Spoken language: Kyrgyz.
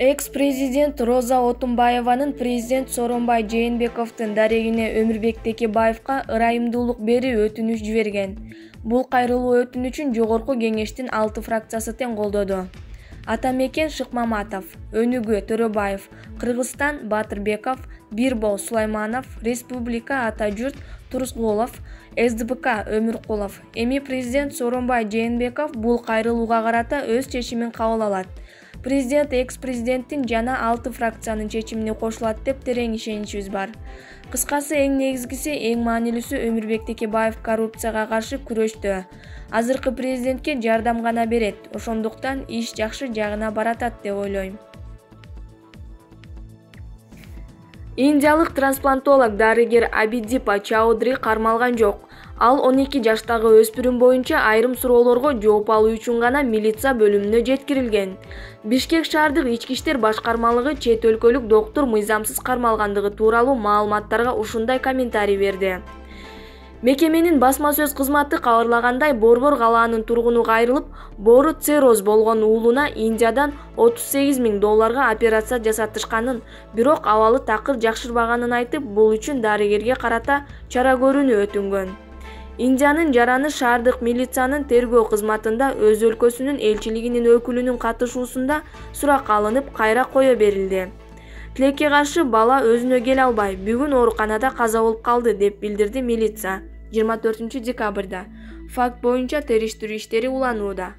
Экс-президент Роза Отунбаеванын президент Сооронбай Жээнбековдун дарегине Өмүрбек Текебаевга ырайымдуулук берип өтүнүч жиберген. Бул кайрылуу өтүнүчүн жогорку кеңештин 6 фракциясы тең колдоду. Атамекен Шыкмаматов, Өнүгүү Төрөбаев, Кыргызстан Батырбеков, Бирбол Сулайманов, Республика Ата Журт Турсугулов, СДПК Өмүркулов. Эми президент Сооронбай Жээнбеков бул кайрылууга карата өз чечимин кабыл алат. Президент экс-президенттин жана 6 фракциянын чечимине кошулат деп терең ишеничибиз бар. Кыскасы эң негизгиси, эң маанилүүсү Өмүрбек Текебаев коррупцияга каршы күрөштө. Азыркы президентке жардам гана берет, ошондуктан иш жакшы жагына баратат деп ойлойм. Индиялык трансплантолог дарыгер Абидипа Чаудри кармалган жок. Ал 12 жаштагы өспүрүм боюнча айрым суроолорго жооп алуу үчүн гана милиция бөлүмүнө жеткирилген. Бишкек шаардык ички иштер башкармалыгы чет өлкөлүк доктур мыйзамсыз кармалгандыгы тууралуу маалыматтарга ушундай комментарий берди. Мекеменин басма сөз кызматы кабарлагандай, Борбор калаанын тургуну кайрылып, боору цирроз болгон уулуна Индиядан $38.000 операция жасатышканын, бирок абалы такыр жакшырбаганын айтып, бул үчүн дарыгерге карата чара көрүүнү өтүнгөн. Индиянын жараны шаардык милициянын тергөө кызматында өз өлкөсүнүн элчилигинин өкүлүнүн катышуусунда сурак алынып, кайра кое берилди. Тилекке каршы бала өзүнө келе албай, бүгүн ооруканада каза болуп калды деп билдирди милиция 24 декабрда. Факт боюнча териштирүү иштери уланууда.